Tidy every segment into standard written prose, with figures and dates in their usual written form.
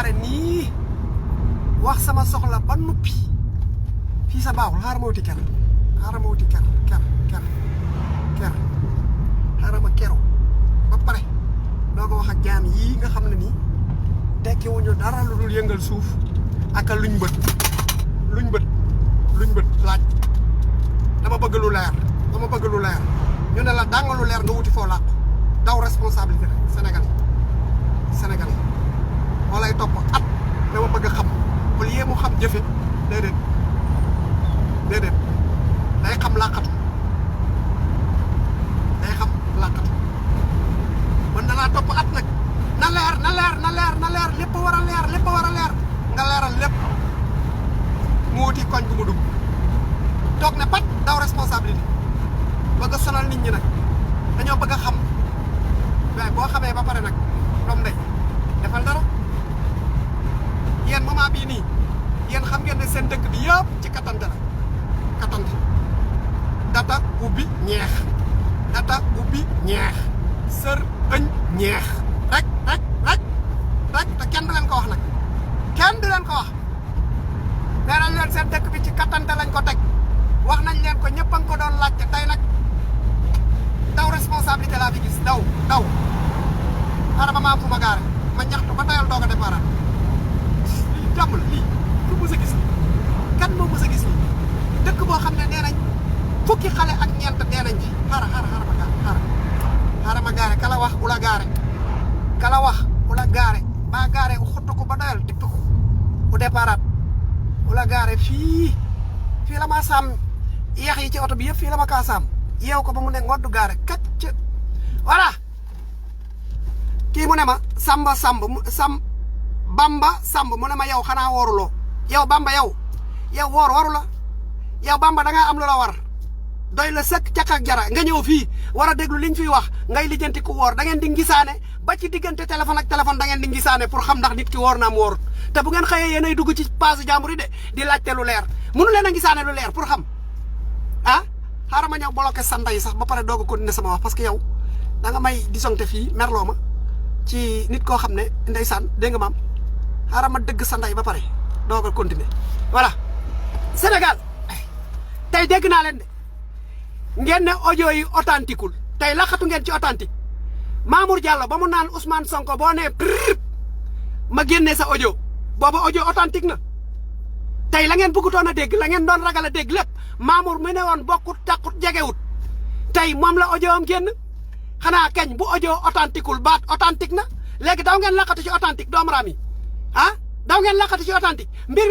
gaare nii wax sama soxla ba nuppi fii sa baaxul xaaral ma wuti ker xaaral ma wuti ker xaaral ma keru ba pare doo ko wax ak jaam yii nga xam ne nii tekki wuñu dara lu dul yëngal suuf ak luñ bët laaj dama bëgg lu leer ñu ne la danga lu leer nga wuti foo làqu daw responsabilité rek Sénégal moo lay topp at dama bëgg a xam au lieu mu xam jëfe déedéet day xam làqatu mën na laa topp at nag na leer lépp war a leer nga leeral lépp mu wuti koñ bu mu dugg toog ne pat daw responsabilité bëgg a sonal nit ñi nag dañoo bëgg a xam waaye boo xamee ba pare nag doom ndey defal dara yéen moment bii nii yéen xam ngeen ne seen dëkk bi yëpp ci katante data ubbi ñeex sër ëñ ñeex rek te kenn du leen ko wax nag nee nañ leen seen dëkk bi ci katante lañ ko teg wax nañ leen ko ñëpp a ngi ko doon laajte tey nag daw responsabilité laa fi gis daw xaaral ba ma am fu ma gaare ma ñaxtu ba tayal doog a départ lii jàmm la lii lu mës a gis kan moo mës a gis lii dëkk boo xam ne nee nañ fukki xale ak ñeent dee nañ ci xaaral ma gaare kala wax ula gaare ba gaare u xottu ko ba doyal tippi ko u départ ula gaare fii la ma saam yeex yi ci oto bi yëpp fii la ma kaa saam yeew ko ba mu ne ngoddu gaare kacc voilà kii mu ne ma Bamba Samb mu ne ma yow xanaa wooruloo yow Bamba yow woor waru la yow Bamba da ngaa am lu la war doy la sëkk caq ak jara nga ñëw fii war a déglu liñ fiy wax ngay lijjanti ku woor da ngeen di ngisaane ba ci diggante téléphone ak téléphone da ngeen di ngisaane pour xam ndax nit ki woor naam woorut te bu ngeen xëyee yéenay dugg ci page jàmbur yi de di laajte lu leer mënu leen a ngisaane lu leer pour xam xaaral ma ñëw bloqué sa ndey sax ba pare doog a continuer sama wax parce que yow da nga may disonte fii merloo ma ci nit koo xam ne ndeysaan dégg nga maam xaaral ma dëgg sa ndey ba pare doog a continuer voilà Sénégal tey dégg naa leen de ngeen ne audio yi authentiqueul tey laxatu ngeen ci authentique Mamour Diallo ba mu naan Ousmane Sonko boo nee ma génnee sa audio booba audio authentique na tey la ngeen bëggutoon a dégg la ngeen doon ragal a dégg lépp Mamour mu ne woon bokkut takkut jegewut tey moom la audio am génn xanaa kañ bu audio authentiqueul baat authentique na léegi daw ngeen laqatu ci authentique doomu raam yi daw ngeen laqatu ci authentique mbir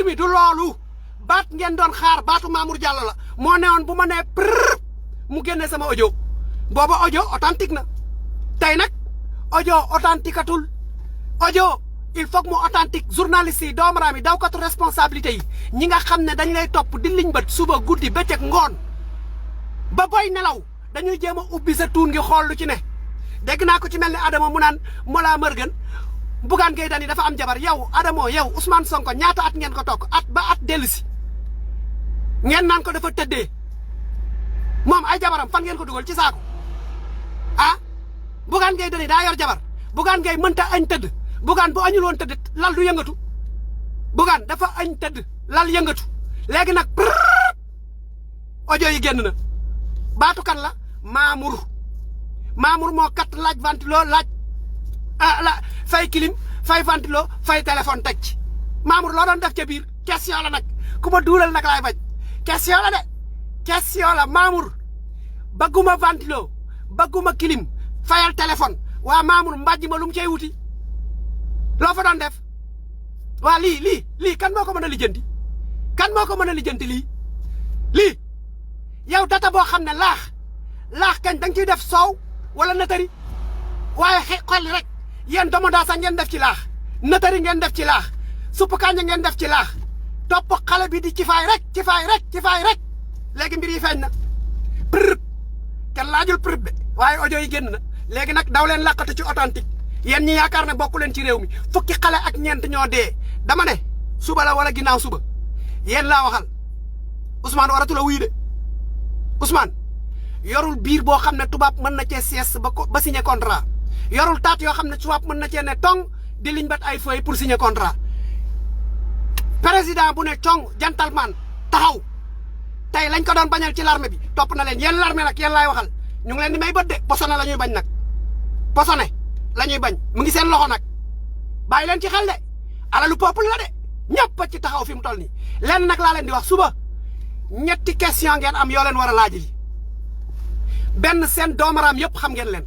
mi du loolu baat ngeen doon xaar baatu Mamour Diallo la moo newoon bu ma nee mu génne sama audio booba audio authentique na tey nag audio authentiqueatul audio il faut que mu authentique journaliste yi doomu raam yi dawkatu responsabilité yi ñi nga xam ne dañ lay topp di liñ bët suba guddi bëccëg ngoon ba boy nelaw dañuy jéem a ubbi sa tuun ngi xool lu ci ne dégg naa ko ci mel ne Adama mu naan Mollah Morgun Bougane Gueye Dany dafa am jabar yow Adamo yow Ousmane Sonko ñaata at ngeen ko toog at ba at dellusi ngeen naan ko dafa tëddee moom ay jabaram fan ngeen ko dugal ci saako Bougane Gueye Dany daa yor jabar Bougane Gueye mënta añ tëdd Bougane bu añul woon tëdd lal du yëngatu Bougane dafa añ tëdd lal yëngatu léegi nag audio yi génn na baatu kan la Mamour moo kat laaj ventilo laaj fay clim fay ventilo fay téléphone teg ci Mamour loo doon def ca biir question la nag ku ma duulal nag laay bañ question la de question la Mamour bëgguma ventilo bëgguma clim fayal téléphone waa Mamour mbàjj ma lu mu cay wuti loo fa doon def waa lii kan moo ko mën a lijjanti lii yow data boo xam ne laax kañ danga ciy def soow wala natari waaye xel rek yéen domoda sax ngeen def ci laax natari ngeen def ci laax supp kànja ngeen def ci laax topp xale bi di ci faay rek léegi mbir yi feeñ na kenn laajul de waaye audio yi génn na léegi nag daw leen làqatu ci authentique yéen ñi yaakaar ne bokku leen ci réew mi fukki xale ak ñeent ñoo dee dama ne suba la wala ginnaaw suba yéen laa waxal Ousmane waratu la wuy de Ousmane yorul biir boo xam ne tubaab mën na cee sees ba signé contrat yorul taat yoo xam ne tubaab mën na cee ne tong di liñ bat ay feuilles pour signer contrat président bu ne cong gentleman taxaw tey lañ ko doon bañal ci l'armée bi topp na leen yéen l'armée nag yéen laay waxal ñu ngi leen di may bët de posone la ñuy bañ nag posone la ñuy bañ mu ngi seen loxo nag bàyyi leen ci xel de alalu peuple la de ñëpp ci taxaw fi mu toll nii leen nag laa leen di wax suba ñetti question ngeen am yoo leen war a laaj yi benn seen doomaraam yëpp xam ngeen leen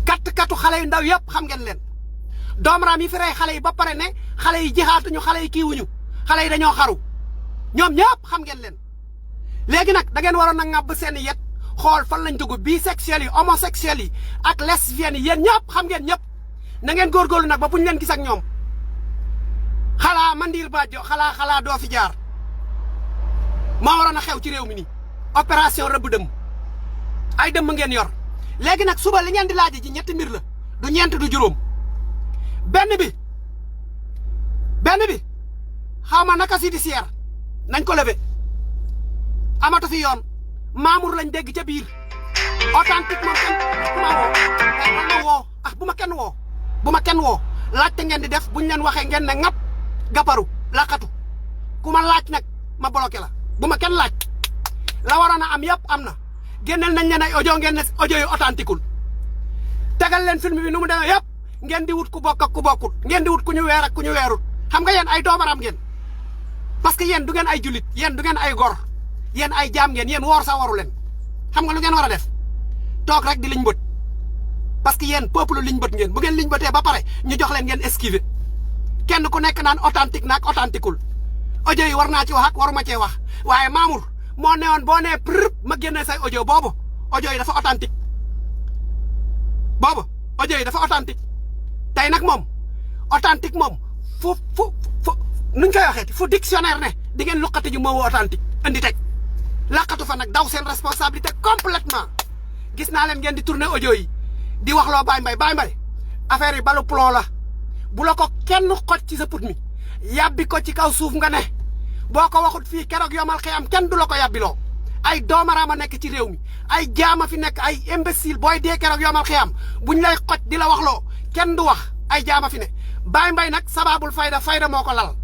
katu xale yu ndaw yëpp xam ngeen leen doomaraam yi fi rey xale yi ba pare ne xale yi jixaatuñu xale yi kiiwuñu xale yi dañoo xaru ñoom ñëpp xam ngeen leen léegi nag da ngeen waroon a ŋàbb seen yet xool fan lañ dugg bisexuels yi homosexuels yi ak lesbiennes yi yéen ñëpp xam ngeen ñëpp na ngeen góorgóorlu nag ba buñ leen gis ak ñoom xalaa mandiir baajo xalaa doo fi jaar maa waroon a xew ci réew mi nii opération rëbb dëmm ay dëmm ngeen yor léegi nag suba li ngeen di laaj ji ñetti mbir la du ñeent du juróom benn bi xaw ma naka judiciaire nañ ko lever amatu fi yoon Mamour lañ dégg ca biir authentique moom kenn ma woo bu ma kenn woo laajte ngeen di def buñ leen waxee ngeen ne ŋap gaparu laqatu ku ma laaj nag ma bloqué la bu ma kenn laaj la waroon a am yëpp am na génneel nañ leen ay audio ngeen ne audio yu authentiqueul tegal leen film bi nu mu demee yëpp ngeen di wut ku bokk ak ku bokkut ngeen di wut ku ñu weer ak ku ñu weerut xam nga yéen ay doomaram ngeen parce que yéen du ngeen ay julit yéen du ngeen ay gor yéen ay jaam ngeen yéen woor sa waru leen xam nga lu ngeen war a def toog rek di liñ bët parce que yéen peuple liñ bët ngeen bu ngeen liñ bëtee ba pare ñu jox leen ngeen esquiver kenn ku nekk naan authentique naag authentiqueul audio yi war naa ci wax ak waruma cee wax waaye Mamour moo newoon boo nee prrp ma génne say audio boobu audio yi dafa authentique tey nag moom authentique moom fu nuñ koy waxeeti fu dictionnaire ne di ngeen luqati ji moomu authentique andi teg laqatu fa nag daw seen responsabilité complètement gis naa leen ngeen di tourner audio yi di wax loo Baye Mbaye affaire yi balu plomb la bu la ko kenn xoj ci sa put mi yàbbi ko ci kaw suuf nga ne boo ko waxut fii keroog yomal xiyam kenn du la ko yàbbiloo ay doomaraama nekk ci réew mi ay jaama fi nekk ay imbécile booy dee keroog yomal xiyam buñ lay xoj di la wax loo kenn du wax ay jaama fi ne Baye Mbaye nag sababul fayda moo ko lal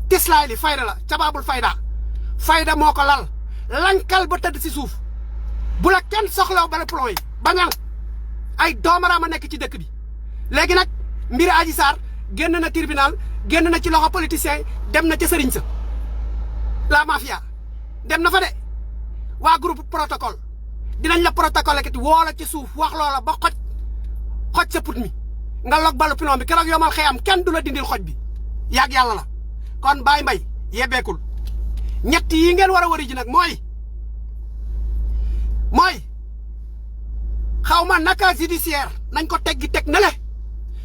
tislaay li fayda la sababul fayda moo ko lal lankal ba tëdd si suuf bu la kenn soxlaw bala plomb yi bañal ay doomaraama nekk ci dëkk bi léegi nag mbiri Adji Sarr génn na tribunal génn na ci loxo politicien dem na ca sëriñ sa la mafia dem na fa de waa groupe protocole dinañ la protocole kat woo la ci suuf wax loola ba xoj sa put mi nga log balu plomb bi keroog yomal xëyam kenn du la dindil xoj bi yàgg yàlla la kon Baye Mbaye yebbeekul ñett yi ngeen war a wari ji nag mooy xaw ma naka judiciaire nañ ko teggi teg na le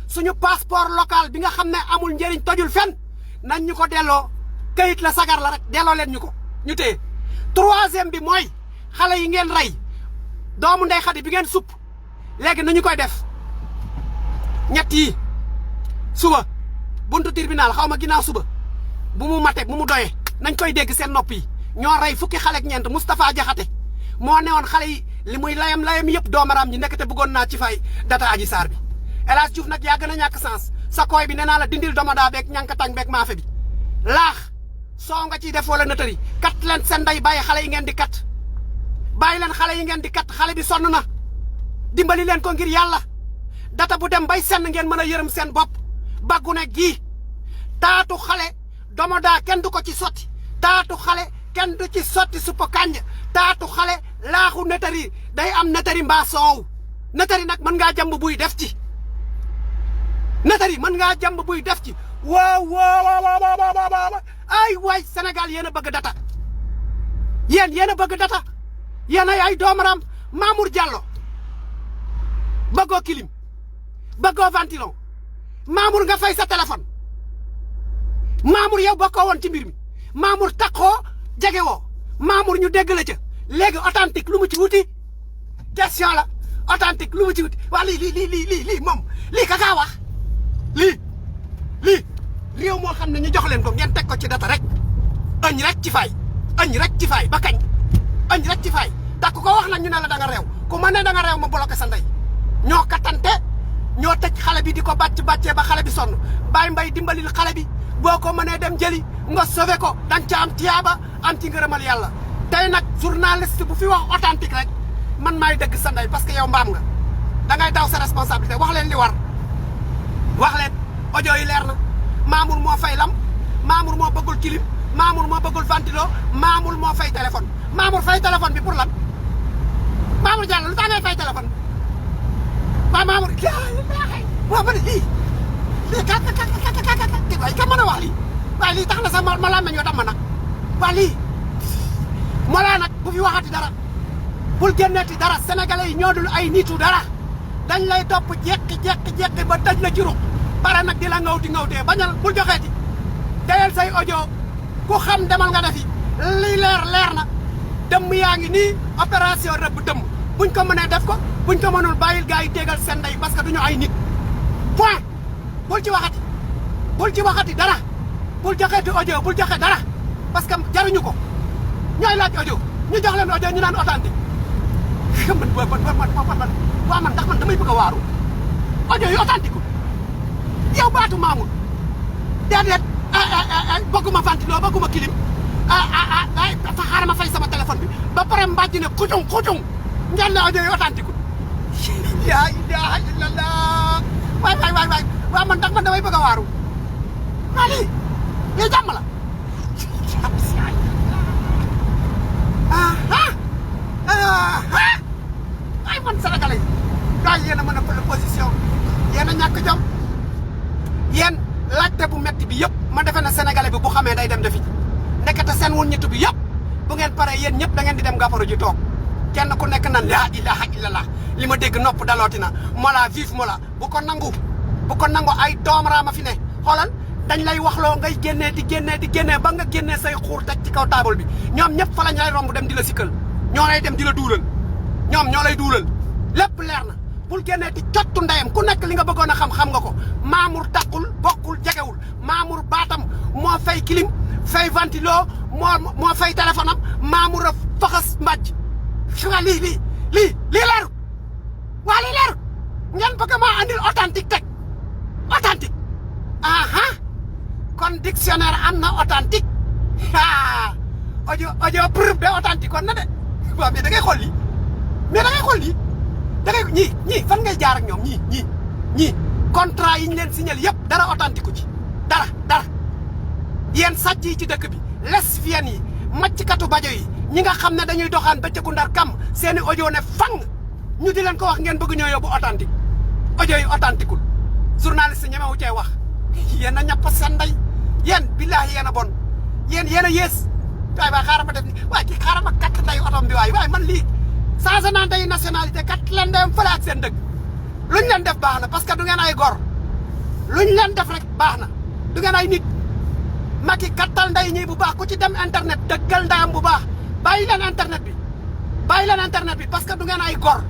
suñu passeport local bi nga xam ne amul njëriñ tojul fenn nañ ñu ko delloo kayit la sagar la rek delloo leen ñu ko ñu téye troisième bi mooy xale yi ngeen rey doomu ndey xadi bi ngeen supp léegi nañu koy def ñett yi suba buntu tribunal xaw ma ginnaaw suba bu mu mate bu mu doyee nañ koy dégg seen nopp yi ñoo rey fukki xale ak ñeent Moustapha Diakhaté moo newoon xale yi li muy layam yëpp doomaraam ñi nekkate bëggoon naa ci fay data Adji Sarr bi El Hadj Diouf nag yaa gën a ñàkk sens sa kooy bi nee naa la dindil domodaa beeg ñankatañ beeg maafe bi laax soo nga ciy def wala nëtëri kat leen seen ndey bàyyi xale yi ngeen di kat bàyyi leen xale yi ngeen di kat xale bi sonn na dimbali leen ko ngir yàlla data bu dem bay senn ngeen mën a yërëm seen bopp baggu ne gii taatu xale domodaa kenn du ko ci sotti taatu xale kenn du ci sotti suppa kànja taatu xale laaxu nëtëri day am nëtëri mbaa soow nëtëri nag mën ngaa jàmb buy def ci nëtëri mën ngaa jàmb buy def ci waaw ay waay Sénégal yéen a bëgg data yéen a bëgg data yéen ay doomaram Mamour Diallo bëggoo kilim bëggoo ventilon Mamour nga fay sa téléphone Mamour yow bokkoo woon ci mbir mi Mamour taxoo jege woo Mamour ñu dégg la ca léegi authentique lu mu ci wuti question la authentique lu mu ci wuti waa lii moom lii kakaa wax lii réew moo xam ne ñu jox leen ko ngeen teg ko ci data rek ëñ rek ci fay ba kañ ëñ rek ci fay takk ko wax nag ñu ne la da nga réew ku ma ne da nga réew ma bloqué sa ndey ñoo katante ñoo tëj xale bi di ko bàccee ba xale bi sonn Baye Mbaye dimbalil xale bi boo ko mënee dem jëli nga sauvé ko danga ca am tiyaaba am ci ngërëmal yàlla tey nag journaliste bu fi wax authentique rek man maay dëgg sa ndey parce que yow mbaam nga da ngay daw sa responsabilité wax leen li war wax leen audio yi leer na Mamour moo fay lam Mamour moo bëggul kilim Mamour moo bëggul ventilo Mamour moo fay téléphone Mamour fay téléphone bi pour lan Mamour Diallo lu tax ngay fay téléphone waaw Mamour waaw ma ne lii waaye ka mën a wax lii waaye lii tax na sax ma laa meñ yoo tam ma nag waa lii moo laa nag bu fi waxati dara bul génneeti dara sénégalais yi ñoo dul ay nitu dara dañ lay topp jekki ba daj la ci ruq pare nag di la ngawtee bañal bul joxeeti dayal say audio ku xam demal nga defi li leer na dëmm yaa ngi nii opération rëbb dëmm buñ ko mënee def ko buñ ko mënul bàyyil gars yi téegal seen ndey parce que duñu ay nit point bul ci waxati dara bul joxeeti audio bul joxe dara parce que jaruñu ko ñooy laaj audio ñu jox leen audio ñu naan authentique man ndax man damay bëgg a waaru audio yi authentique yow baatu Mamour déedéet bëgguma ventilo bëgguma kilim dafa xaaral ma fay sama téléphone bi ba pare mbàjj ne xucung ngeen ne audio yi authentique yaa ilaha illallah waay man ndax man damay bëgg a waaru waa lii jàmm la ay man sénégalais yi gars yi yéen a mën a fële position yéen a ñàkk jom yéen laajte bu metti bi yëpp ma defe na sénégalais bi bu xamee day dem defi ndekete seen wun ñitu bi yëpp bu ngeen paree yéen ñëpp da ngeen di dem gàpparu ji toog kenn ku nekk nan laa ilaha illallah li ma dégg nopp dalooti na mola vif mola bu ko nangu ay doomara ma fi ne xoolal dañ lay waxloo ngay di génnee ba nga génnee say xuur teg ci kaw table bi ñoom ñëpp fa lañ lay romb dem di la sikkal ñoo lay dem di la duulal ñoom ñoo lay duulal lépp leer na bul génnee di cottu ndeyam ku nekk li nga bëggoon a xam nga ko Mamour dàqul bokkul jegewul Mamour baatam moo fay kilim fay ventilo moo fay téléphone am Mamour a faxas mbàjj waa lii leeru waa lii leeru ngeen bëgg maa andil authentique teg authentique aha kon dictionnaire am na authentique audio preuve de authentique kon na de waaw mais da ngay xool lii ñii fan ngay jaar ak ñoom ñii contrat yi ñu leen signal yëpp dara authentique ci dara yéen sàcc yi ci dëkk bi lesbiennes yi maccikatu bajo yi ñi nga xam ne dañuy doxaan bëccëgu ndar kam seeni audio ne fang ñu di leen ko wax ngeen bëgg ñoo yóbbu authentique audio yi authentiqueul journaliste ñemewu cee wax yéen a ñàpp seen ndey yéen billaahi yéen a bon yéen a yées waaye xaaral ma def ni waaye kii xaaral ma katt nday otom bi waaye man lii changé naa nday nationalité kat leen ndeyam fële ak seen dëkk luñ leen def baax na parce que du ngeen ay gor luñ leen def rek baax na du ngeen ay nit Macky kattal nday ñi bu baax ku ci dem internet dëggal ndayam bu baax bàyyi leen internet bi parce que du ngeen ay gor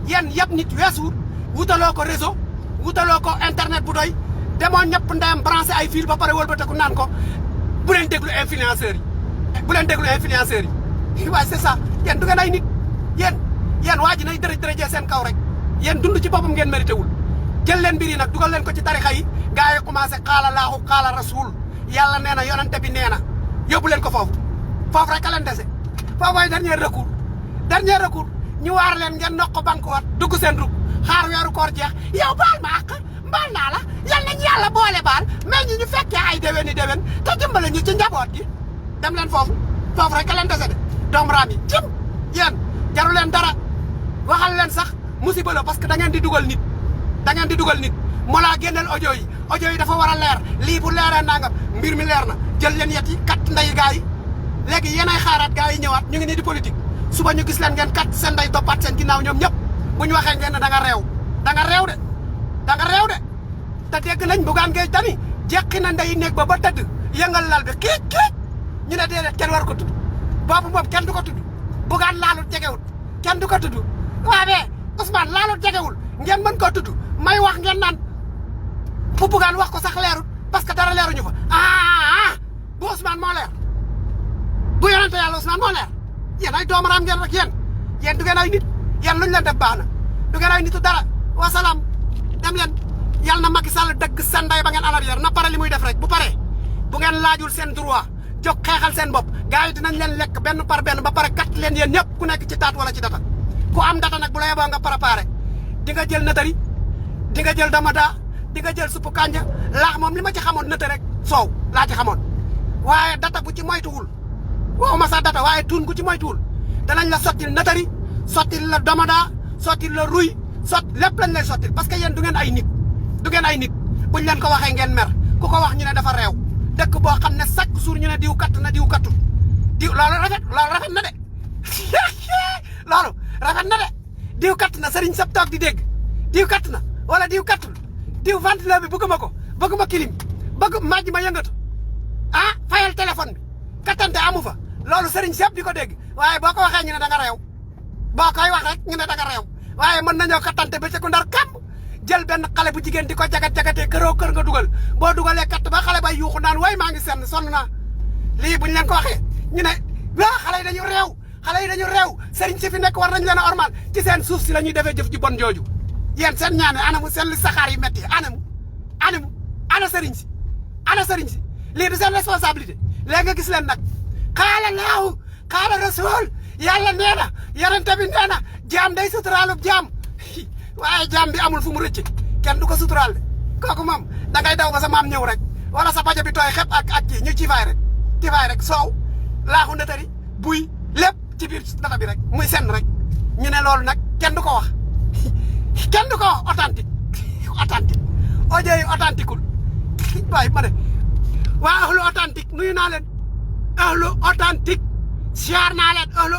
yéen yëpp nit weesuut wutaloo ko réseau wutaloo ko internet bu doy demoo ñëpp ndeyam branché ay fil ba pare wëlbateku naan ko bu leen déglu influenceurs yi waaye c'est ça yéen du ngeen ay nit yéen waa ji nay dërëjee seen kaw rek yéen dund ci boppam ngeen mérité wul jël leen mbir yi nag dugal leen ko ci tarixa yi gars yi commencé xaala laahu xaala rasul yàlla nee na yonente bi nee na yóbbu leen ko foofu rek a leen dese foofu mooy dernier recours ñu waar leen ngeen nokk banque wat dugg seen rug xaar weeru koor jeex yow baal ma àq baal naa la yal nañu yàlla boole baal mais ñu fekkee ay déwén te dimbale ñu ci njaboot gi dem leen foofu rek a leen dese de doom raam yi jëm yéen jaru leen dara waxal leen sax musiba la parce que da ngeen di dugal nit moo laa génneel audio yi dafa war a leer lii bu leeree nangam mbir mi leer na jël leen yet yi kat nday gaa yi léegi yéenay xaaraat gaa yi ñëwaat ñu ngi nii di politique suba ñu gis leen ngeen kat seen nday toppaat seen ginnaaw ñoom ñëpp bu ñu waxee ngeen ne da nga réew de te dégg nañ Bougane Gueye Dany jeqi na nday néeg ba tëdd yëngal lal bi kiic ñu ne déedéet kenn war ko tudd boobu moom kenn du ko tudd Bougane laalut jegewul kenn du ko tudd waaw mais Ousmane laalut jegewul ngeen mën koo tudd may wax ngeen naan bu Bougane wax ko sax leerut parce que dara leeruñu fa bu Ousmane moo leer bu yonente yàlla Ousmane moo leer yéen ay doomaraam ngeen rek yéen du ngeen ay nit yéen luñ leen def baax na du ngeen ay nitu dara wasalaam dem leen yàlla na Macky Sall dëgg seen ndey ba ngeen en arrière na pare li muy def rek bu pare bu ngeen laajul seen droit jóg xeexal seen bopp gars yi dinañ leen lekk benn par benn ba pare kat leen yéen ñëpp ku nekk ci taat wala ci data ku am data nag bu la yeboo nga préparé di nga jël natari di nga jël damada di nga jël suppu kanja laax moom li ma ci xamoon nata rek soow laa ci xamoon waaye data bu ci moytuwul waxuma sax data waaye tuun gu ci moytuwul danañ la sottil natari sottil la damada sottil la ruy lépp lañ lay sottil parce que yéen du ngeen ay nit buñ leen ko waxee ngeen mer ku ko wax ñu ne dafa réew dëkk boo xam ne chaque jour ñu ne diw katt na diw kattul loolu rafet na de loolu rafet na de diw katt na sëriñ sab toog di dégg diw katt na wala diw kattul diw ventilo bi bëgguma kilim bëgg majj ma yëngatu fayal téléphone bi kattante amu fa loolu sëriñ sab di ko dégg waaye boo ko waxee ñu ne da nga réew boo koy wax rek ñu ne da nga réew waaye mën nañoo kattante ba ca ku ndar kàmb jël benn xale bu jigéen di ko jagat-jagatee këroo kër nga dugal boo dugalee katt ba xale bay yuuxu naan way maa ngi senn sonn naa lii buñ leen ko waxee ñu ne xale yi dañu réew sëriñ si fi nekk war nañ leen a ormal ci seen suuf si la ñuy defee jëf ji bon jooju yéen seen ñaane anamu seen li saxaar yu metti anamu ana sëriñ si lii du seen responsabilité léegi nga gis leen nag xaala laahu xaala rasul yàlla nee na yonente bi nee na jaam day suturaalub jaam waaye jaam bi amul fu mu rëcc kenn du ko suturaal de kooku moom da ngay daw ba sa maam ñëw rek wala sa bajo bi tooy xep ak kii ñu ci fay rek soow laaxu ndëtëri buy lépp ci biir data bi rek muy senn rek ñu ne loolu nag kenn du ko wax kenn du ko wax authentique audio yi authentiqueul waaye ma ne waa ahlu authentique nuyu naa leen ahlu authentique siyaar naa leen ahlu